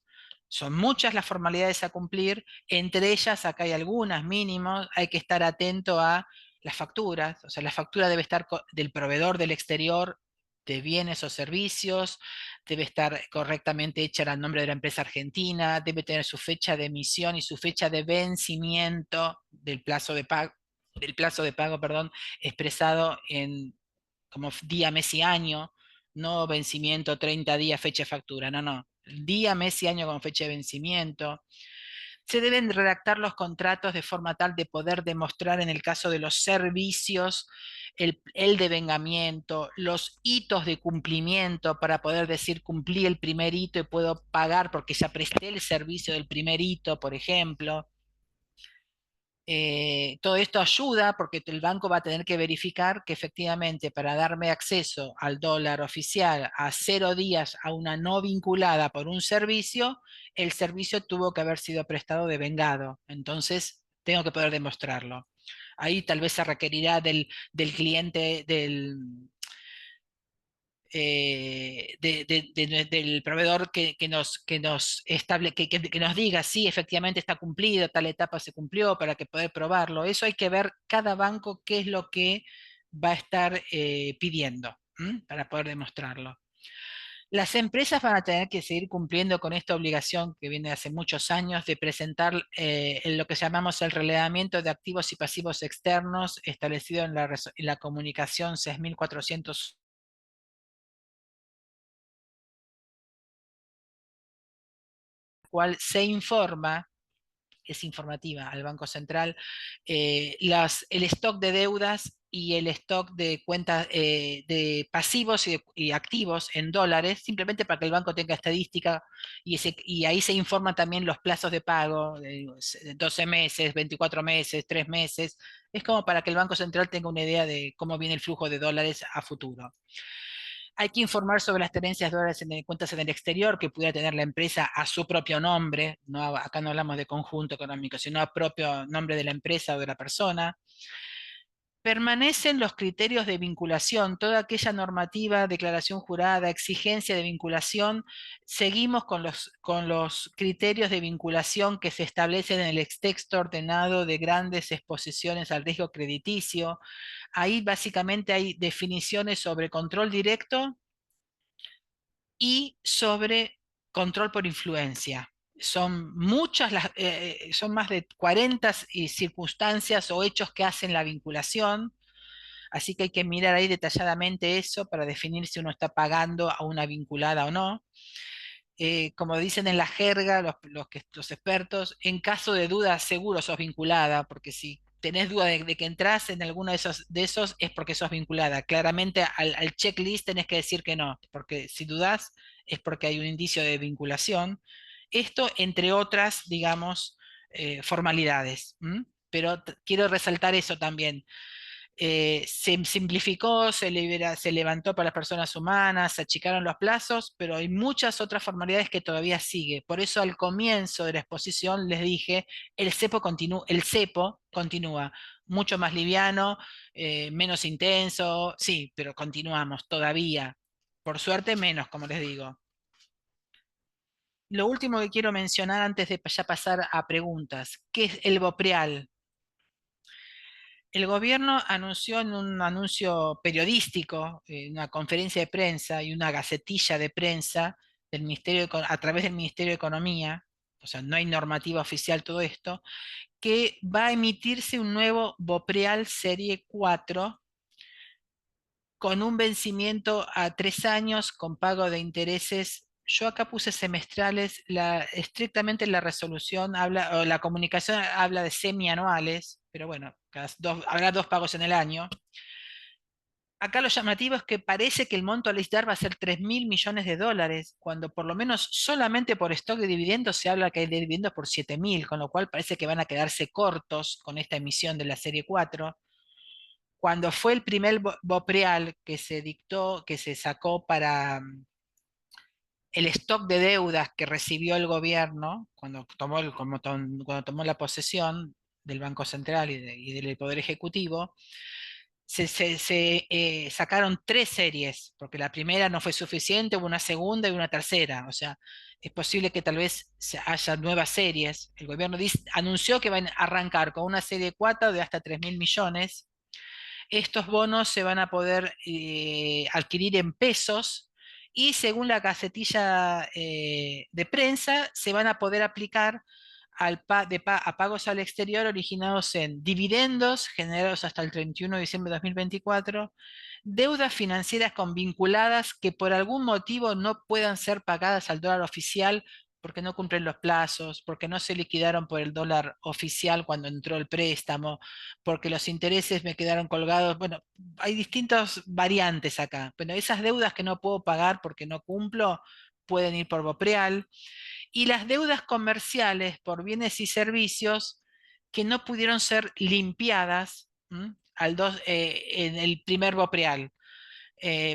Son muchas las formalidades a cumplir, entre ellas acá hay algunas mínimos, hay que estar atento a las facturas, o sea, la factura debe estar del proveedor del exterior de bienes o servicios, debe estar correctamente hecha al nombre de la empresa argentina, debe tener su fecha de emisión y su fecha de vencimiento del plazo de pago del plazo de pago, perdón, expresado en como día, mes y año, no vencimiento 30 días, fecha de factura, no, no. Día, mes y año como fecha de vencimiento. Se deben redactar los contratos de forma tal de poder demostrar en el caso de los servicios el devengamiento, los hitos de cumplimiento para poder decir cumplí el primer hito y puedo pagar porque ya presté el servicio del primer hito, por ejemplo. Todo esto ayuda porque el banco va a tener que verificar que efectivamente para darme acceso al dólar oficial a 0 días a una no vinculada por un servicio, el servicio tuvo que haber sido prestado devengado. Entonces, tengo que poder demostrarlo. Ahí tal vez se requerirá del cliente, del proveedor que nos diga si efectivamente está cumplido, tal etapa se cumplió para que poder probarlo. Eso hay que ver cada banco qué es lo que va a estar pidiendo, ¿m? Para poder demostrarlo. Las empresas van a tener que seguir cumpliendo con esta obligación que viene hace muchos años de presentar en lo que llamamos el relevamiento de activos y pasivos externos establecido en en la comunicación 6400, cual se informa, es informativa al Banco Central, el stock de deudas y el stock de cuentas de pasivos y activos en dólares, simplemente para que el banco tenga estadística y ahí se informan también los plazos de pago, de 12 meses, 24 meses, 3 meses. Es como para que el Banco Central tenga una idea de cómo viene el flujo de dólares a futuro. Hay que informar sobre las tenencias de dólares en cuentas en el exterior que pudiera tener la empresa a su propio nombre. No, acá no hablamos de conjunto económico, sino a propio nombre de la empresa o de la persona. Permanecen los criterios de vinculación, toda aquella normativa, declaración jurada, exigencia de vinculación. Seguimos con los criterios de vinculación que se establecen en el texto ordenado de grandes exposiciones al riesgo crediticio. Ahí básicamente hay definiciones sobre control directo y sobre control por influencia. Son muchas son más de 40 circunstancias o hechos que hacen la vinculación, así que hay que mirar ahí detalladamente eso para definir si uno está pagando a una vinculada o no. Como dicen en la jerga los expertos, en caso de duda seguro sos vinculada, porque si tenés duda de que entras en alguno de esos es porque sos vinculada. Claramente al checklist tenés que decir que no, porque si dudás es porque hay un indicio de vinculación. Esto entre otras, digamos, formalidades. ¿M? Pero quiero resaltar eso también. Se simplificó, se levantó para las personas humanas, se achicaron los plazos, pero hay muchas otras formalidades que todavía sigue. Por eso al comienzo de la exposición les dije, el cepo continúa mucho más liviano, menos intenso, sí, pero continuamos todavía. Por suerte menos, como les digo. Lo último que quiero mencionar antes de ya pasar a preguntas, ¿qué es el BOPREAL? El gobierno anunció en un anuncio periodístico, una conferencia de prensa y una gacetilla de prensa a través del Ministerio de Economía, o sea, no hay normativa oficial todo esto, que va a emitirse un nuevo BOPREAL Serie 4 con un vencimiento a 3 años con pago de intereses. Yo acá puse semestrales, estrictamente la resolución habla, o la comunicación habla de semianuales, pero bueno, habrá 2 pagos en el año. Acá lo llamativo es que parece que el monto a listar va a ser 3.000 millones de dólares, cuando por lo menos solamente por stock de dividendos se habla que hay dividendos por 7.000, con lo cual parece que van a quedarse cortos con esta emisión de la serie 4. Cuando fue el primer BOPREAL que se dictó, que se sacó para el stock de deudas que recibió el gobierno cuando tomó la posesión del Banco Central y del Poder Ejecutivo, sacaron 3 series, porque la primera no fue suficiente, hubo una segunda y una tercera. O sea, es posible que tal vez haya nuevas series. El gobierno anunció que van a arrancar con una serie 4 de hasta 3.000 millones. Estos bonos se van a poder adquirir en pesos y según la gacetilla de prensa se van a poder aplicar a pagos al exterior originados en dividendos generados hasta el 31 de diciembre de 2024, deudas financieras vinculadas que por algún motivo no puedan ser pagadas al dólar oficial porque no cumplen los plazos, porque no se liquidaron por el dólar oficial cuando entró el préstamo, porque los intereses me quedaron colgados. Bueno, hay distintas variantes acá. Pero esas deudas que no puedo pagar porque no cumplo pueden ir por BOPREAL, y las deudas comerciales por bienes y servicios que no pudieron ser limpiadas, en el primer BOPREAL.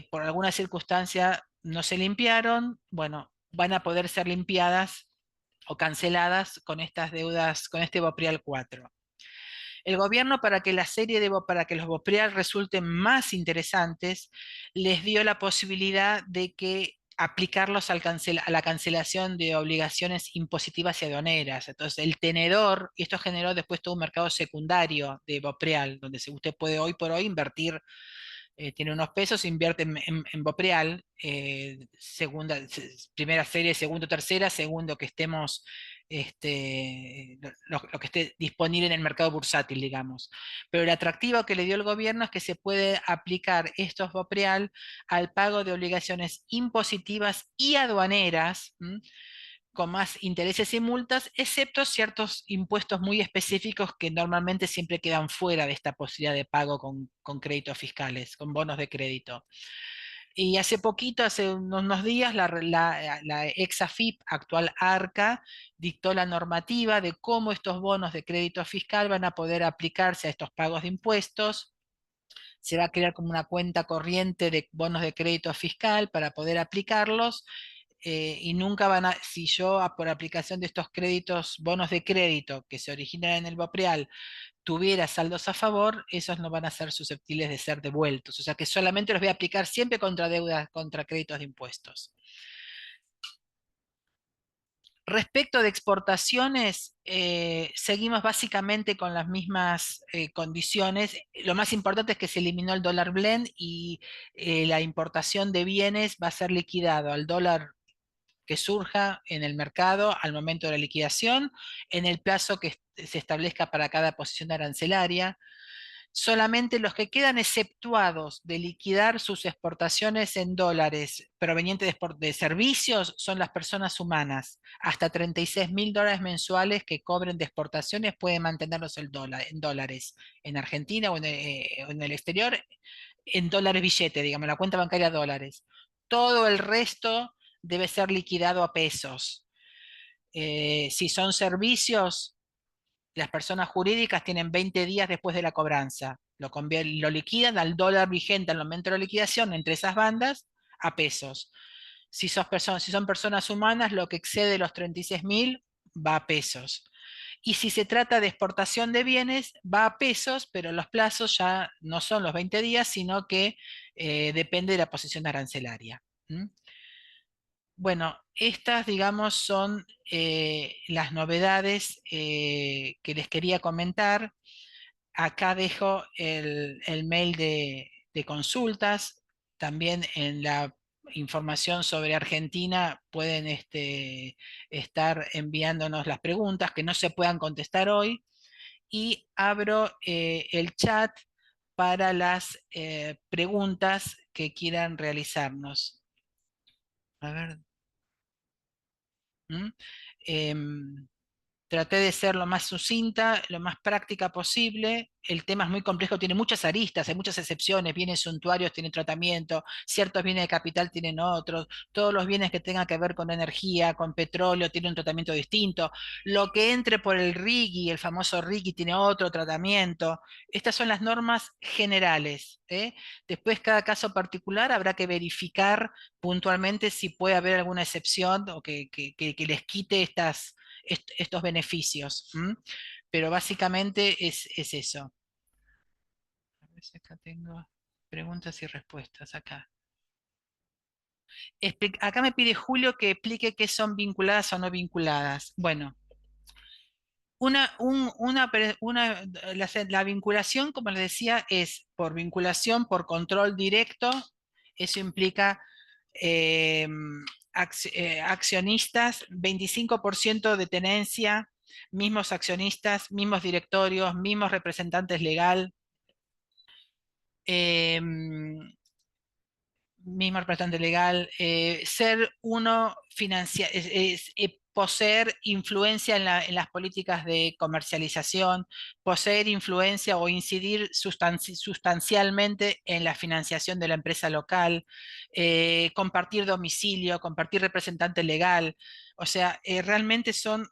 Por alguna circunstancia no se limpiaron, bueno, van a poder ser limpiadas o canceladas con estas deudas, con este BOPREAL 4. El gobierno, para que los BOPREAL resulten más interesantes, les dio la posibilidad de que aplicarlos a la cancelación de obligaciones impositivas y aduaneras. Entonces, el tenedor, y esto generó después todo un mercado secundario de BOPREAL, donde usted puede hoy por hoy invertir, tiene unos pesos, invierte en BOPREAL, primera serie, segundo, tercera, segundo que estemos, lo que esté disponible en el mercado bursátil, digamos. Pero el atractivo que le dio el gobierno es que se puede aplicar estos BOPREAL al pago de obligaciones impositivas y aduaneras, con más intereses y multas, excepto ciertos impuestos muy específicos que normalmente siempre quedan fuera de esta posibilidad de pago con créditos fiscales, con bonos de crédito. Y hace poquito, hace unos días, la ex AFIP, actual ARCA, dictó la normativa de cómo estos bonos de crédito fiscal van a poder aplicarse a estos pagos de impuestos. Se va a crear como una cuenta corriente de bonos de crédito fiscal para poder aplicarlos, y nunca van a, si yo por aplicación de estos créditos, bonos de crédito que se originan en el BOPREAL, tuviera saldos a favor, esos no van a ser susceptibles de ser devueltos. O sea que solamente los voy a aplicar siempre contra deudas, contra créditos de impuestos. Respecto de exportaciones, seguimos básicamente con las mismas condiciones. Lo más importante es que se eliminó el dólar blend y la importación de bienes va a ser liquidado al dólar que surja en el mercado al momento de la liquidación, en el plazo que se establezca para cada posición arancelaria. Solamente los que quedan exceptuados de liquidar sus exportaciones en dólares provenientes de servicios son las personas humanas. Hasta $36.000 mensuales que cobren de exportaciones pueden mantenerlos en dólares en Argentina o en el exterior, en dólares billete, digamos, la cuenta bancaria dólares. Todo el resto debe ser liquidado a pesos. Si son servicios, las personas jurídicas tienen 20 días después de la cobranza. Lo liquidan al dólar vigente al momento de la liquidación entre esas bandas a pesos. Si son personas humanas, lo que excede los 36.000 va a pesos. Y si se trata de exportación de bienes, va a pesos, pero los plazos ya no son los 20 días, sino que depende de la posición arancelaria. Bueno, estas, digamos, son las novedades que les quería comentar. Acá dejo el mail de consultas. También en la información sobre Argentina pueden estar enviándonos las preguntas que no se puedan contestar hoy. Y abro el chat para las preguntas que quieran realizarnos. A ver. ¿Mm? Em, Traté de ser lo más sucinta, lo más práctica posible. El tema es muy complejo, tiene muchas aristas, hay muchas excepciones. Bienes suntuarios tienen tratamiento, ciertos bienes de capital tienen otros, todos los bienes que tengan que ver con energía, con petróleo, tienen un tratamiento distinto. Lo que entre por el RIGI, el famoso RIGI, tiene otro tratamiento. Estas son las normas generales, ¿eh? Después, cada caso particular habrá que verificar puntualmente si puede haber alguna excepción o que les quite estos beneficios. Pero básicamente es eso. A ver si acá tengo preguntas y respuestas acá. Acá me pide Julio que explique qué son vinculadas o no vinculadas. Bueno, la vinculación, como les decía, es por vinculación, por control directo. Eso implica eh, accionistas, 25% de tenencia mismos accionistas, mismos directorios, mismos representantes legal, mismo representante legal, ser uno poseer influencia en las políticas de comercialización, poseer influencia o incidir sustancialmente en la financiación de la empresa local, compartir domicilio, compartir representante legal, o sea, realmente son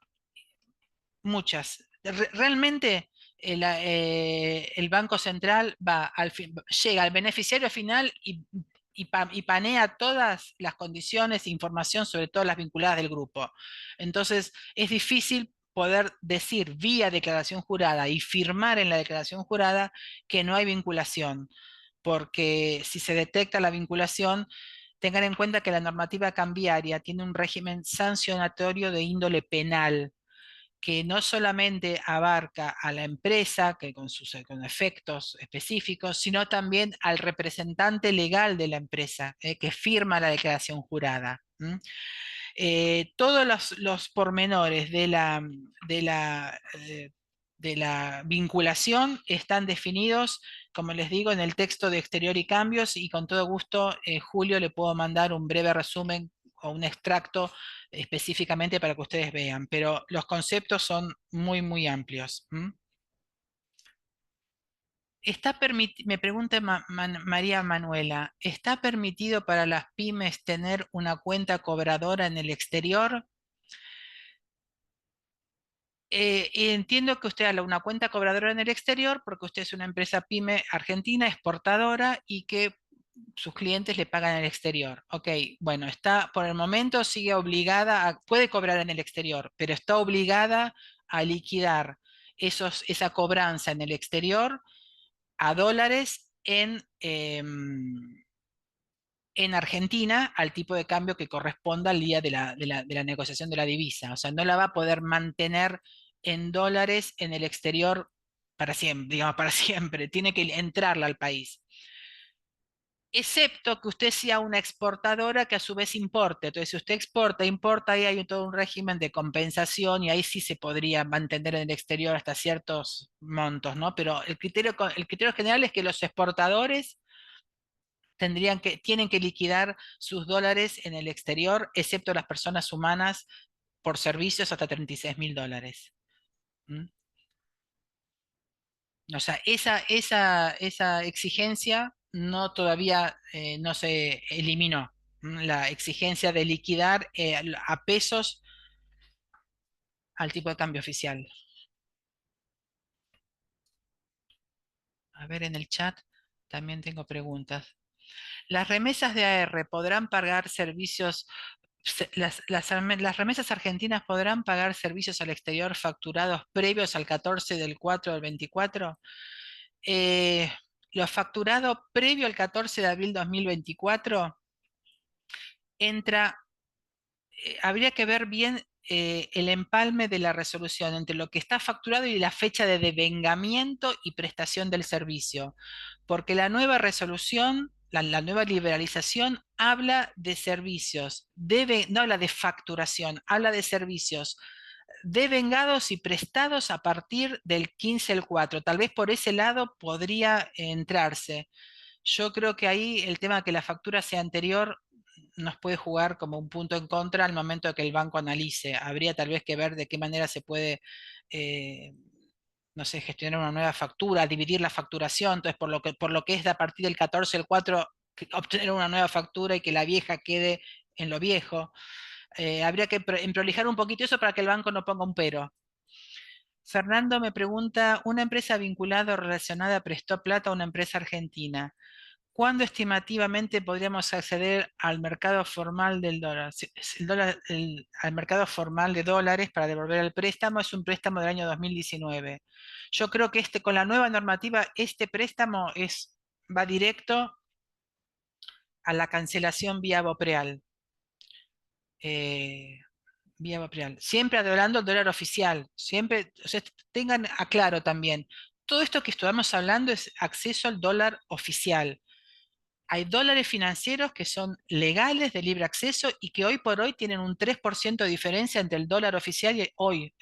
muchas. Realmente el Banco Central llega al beneficiario final y panea todas las condiciones e información, sobre todo las vinculadas del grupo. Entonces, es difícil poder decir vía declaración jurada y firmar en la declaración jurada que no hay vinculación, porque si se detecta la vinculación, tengan en cuenta que la normativa cambiaria tiene un régimen sancionatorio de índole penal que no solamente abarca a la empresa, que con efectos específicos, sino también al representante legal de la empresa, que firma la declaración jurada. Todos los pormenores de la, eh, de la vinculación están definidos, como les digo, en el texto de Exterior y Cambios, y con todo gusto, Julio, le puedo mandar un breve resumen o un extracto específicamente para que ustedes vean, pero los conceptos son muy, muy amplios. Me pregunta María Manuela, ¿está permitido para las pymes tener una cuenta cobradora en el exterior? Y entiendo que usted habla de una cuenta cobradora en el exterior porque usted es una empresa pyme argentina exportadora y que sus clientes le pagan en el exterior. Ok, bueno, está por el momento sigue obligada puede cobrar en el exterior, pero está obligada a liquidar esa cobranza en el exterior a dólares en Argentina al tipo de cambio que corresponda al día de la negociación de la divisa. O sea, no la va a poder mantener en dólares en el exterior para siempre, digamos, para siempre. Tiene que entrarla al país. Excepto que usted sea una exportadora que a su vez importe. Entonces, si usted exporta, importa, ahí hay todo un régimen de compensación y ahí sí se podría mantener en el exterior hasta ciertos montos, ¿no? Pero el criterio general es que los exportadores tienen que liquidar sus dólares en el exterior, excepto las personas humanas por servicios hasta 36.000 dólares. ¿Mm? O sea, esa exigencia no todavía no se eliminó. La exigencia de liquidar a pesos al tipo de cambio oficial. A ver, en el chat también tengo preguntas. ¿Las remesas de AR podrán pagar servicios las remesas argentinas podrán pagar servicios al exterior facturados previos al 14 del 4 del 24? Eh, lo facturado previo al 14 de abril 2024 entra, habría que ver bien el empalme de la resolución entre lo que está facturado y la fecha de devengamiento y prestación del servicio, porque la nueva resolución, la nueva liberalización habla de servicios, no habla de facturación, habla de servicios devengados y prestados a partir del 15 del 4. Tal vez por ese lado podría entrarse. Yo creo que ahí el tema de que la factura sea anterior nos puede jugar como un punto en contra al momento de que el banco analice. Habría tal vez que ver de qué manera se puede, eh, no sé, gestionar una nueva factura, dividir la facturación. Entonces, por lo que es de a partir del 14 del 4, obtener una nueva factura y que la vieja quede en lo viejo. Habría que prolijar un poquito eso para que el banco no ponga un pero. Fernando me pregunta, una empresa vinculada o relacionada prestó plata a una empresa argentina. ¿Cuándo estimativamente podríamos acceder al mercado formal del dólar? Al mercado formal de dólares para devolver el préstamo es un préstamo del año 2019. Yo creo que con la nueva normativa, este préstamo va directo a la cancelación vía Bopreal. Eh, Vía Bopreal. Siempre adorando el dólar oficial. Siempre, o sea, tengan aclaro también. Todo esto que estamos hablando es acceso al dólar oficial. hay dólares financieros que son legales de libre acceso y que hoy por hoy tienen un 3% de diferencia entre el dólar oficial y hoy,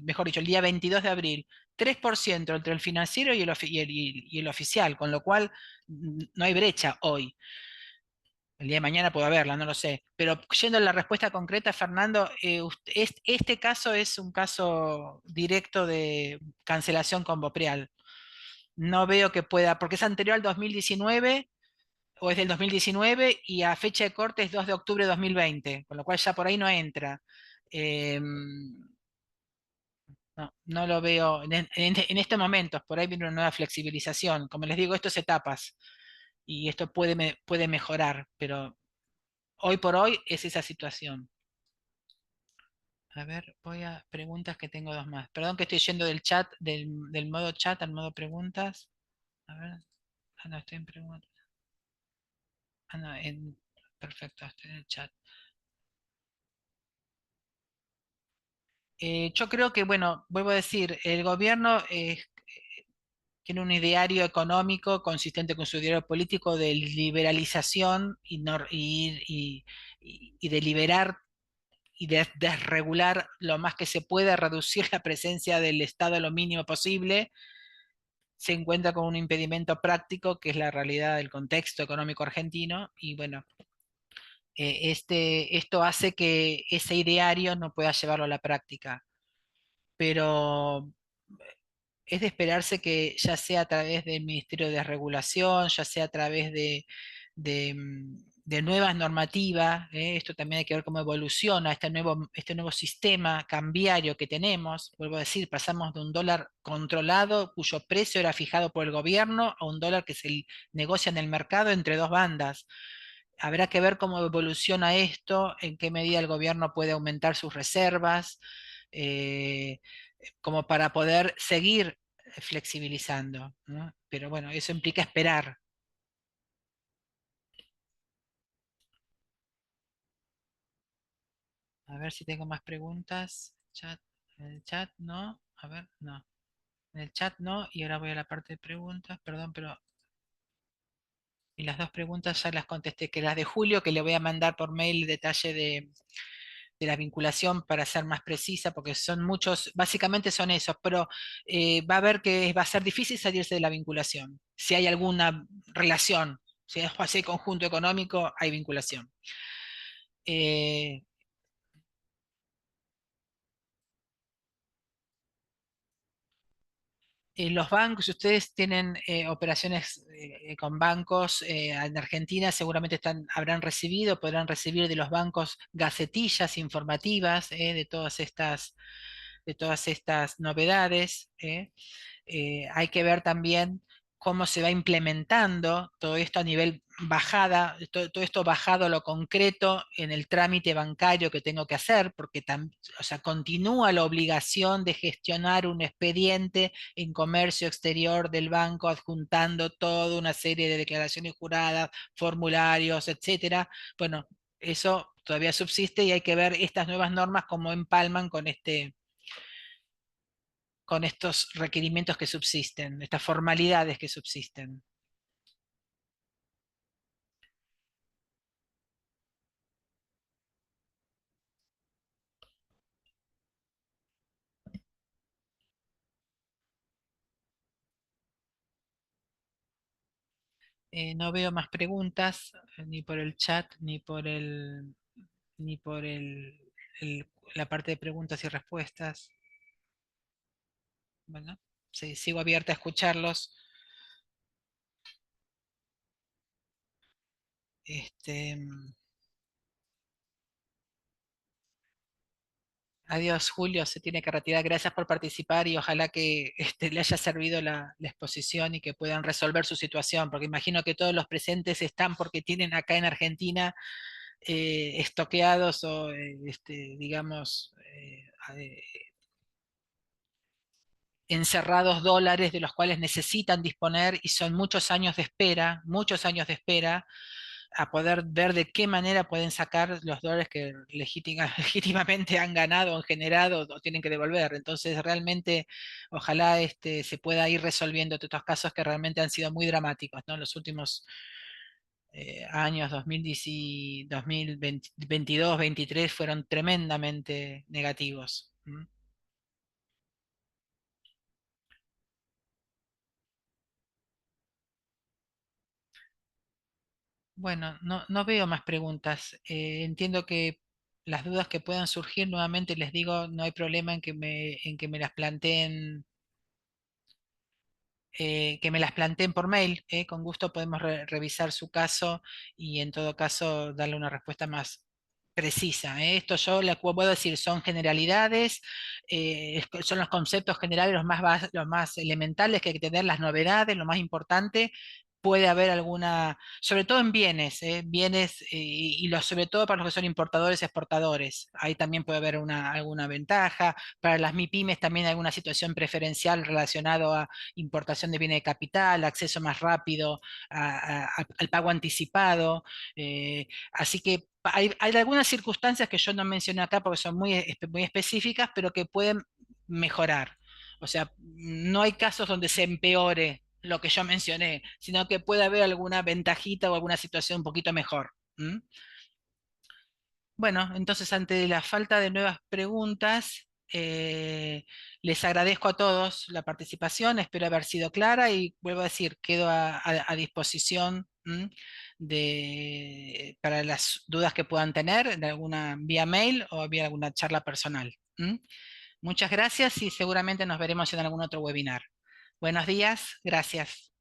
mejor dicho, el día 22 de abril. 3% entre el financiero y el oficial, con lo cual no hay brecha hoy. El día de mañana puedo haberla, no lo sé. Pero yendo a la respuesta concreta, Fernando, este caso es un caso directo de cancelación con Bopreal. No veo que pueda, porque es anterior al 2019 o es del 2019 y a fecha de corte es 2 de octubre de 2020, con lo cual ya por ahí no entra. Eh, no, no lo veo en este momento, por ahí viene una nueva flexibilización. Como les digo, esto es etapas y esto puede mejorar, pero hoy por hoy es esa situación. A ver, voy a preguntas que tengo dos más. Perdón que estoy yendo del chat, del modo chat al modo preguntas. A ver, no, estoy en preguntas. No, perfecto, estoy en el chat. Yo creo que, bueno, vuelvo a decir, el gobierno tiene un ideario económico consistente con su ideario político de liberalización y de liberar y de desregular lo más que se pueda, reducir la presencia del Estado a lo mínimo posible. Se encuentra con un impedimento práctico que es la realidad del contexto económico argentino y bueno, esto hace que ese ideario no pueda llevarlo a la práctica, pero es de esperarse que ya sea a través del Ministerio de Regulación, ya sea a través de nuevas normativas, esto también hay que ver cómo evoluciona este nuevo sistema cambiario que tenemos. Vuelvo a decir, pasamos de un dólar controlado, cuyo precio era fijado por el gobierno, a un dólar que se negocia en el mercado entre dos bandas. Habrá que ver cómo evoluciona esto, en qué medida el gobierno puede aumentar sus reservas, eh, como para poder seguir flexibilizando, ¿no? Pero bueno, eso implica esperar. A ver si tengo más preguntas. Chat, en el chat no. A ver, no. En el chat no. Y ahora voy a la parte de preguntas. Perdón, pero. Y las dos preguntas ya las contesté, que las de Julio, que le voy a mandar por mail el detalle de la vinculación para ser más precisa, porque son muchos, básicamente son esos, pero va a ver que va a ser difícil salirse de la vinculación. Si hay alguna relación, si es así conjunto económico, hay vinculación. Eh, los bancos, si ustedes tienen operaciones con bancos en Argentina, seguramente habrán recibido, podrán recibir de los bancos gacetillas informativas de todas estas novedades. Hay que ver también cómo se va implementando todo esto a nivel bajada, todo esto bajado a lo concreto en el trámite bancario que tengo que hacer, porque o sea, continúa la obligación de gestionar un expediente en comercio exterior del banco, adjuntando toda una serie de declaraciones juradas, formularios, etcétera. Bueno, eso todavía subsiste y hay que ver estas nuevas normas cómo empalman con estos requerimientos que subsisten, estas formalidades que subsisten. No veo más preguntas, ni por el chat, ni por el- la parte de preguntas y respuestas. Bueno, sí, sigo abierta a escucharlos. Este, adiós, Julio, se tiene que retirar. Gracias por participar y ojalá que le haya servido la exposición y que puedan resolver su situación, porque imagino que todos los presentes están porque tienen acá en Argentina estoqueados o, digamos, encerrados dólares de los cuales necesitan disponer y son muchos años de espera a poder ver de qué manera pueden sacar los dólares que legítimamente han ganado, han generado o tienen que devolver. Entonces, realmente, ojalá se pueda ir resolviendo estos casos que realmente han sido muy dramáticos, ¿no? Los últimos años 2010 2022, 23 fueron tremendamente negativos. Bueno, no veo más preguntas. Entiendo que las dudas que puedan surgir, nuevamente les digo, no hay problema en que me las planteen, que me las planteen por mail. Con gusto podemos revisar su caso y en todo caso darle una respuesta más precisa. Esto yo le puedo decir, son generalidades, son los conceptos generales los más, los más elementales que hay que tener, las novedades, lo más importante. Puede haber alguna, sobre todo en bienes, bienes y los, sobre todo para los que son importadores y exportadores. Ahí también puede haber alguna ventaja. Para las MIPIMES también hay alguna situación preferencial relacionada a importación de bienes de capital, acceso más rápido al pago anticipado. Así que hay algunas circunstancias que yo no mencioné acá porque son muy, muy específicas, pero que pueden mejorar. O sea, no hay casos donde se empeore lo que yo mencioné, sino que puede haber alguna ventajita o alguna situación un poquito mejor. ¿M? Bueno, entonces ante la falta de nuevas preguntas, les agradezco a todos la participación, espero haber sido clara y vuelvo a decir, quedo a disposición para las dudas que puedan tener, de alguna vía mail o vía alguna charla personal. Muchas gracias y seguramente nos veremos en algún otro webinar. Buenos días, gracias.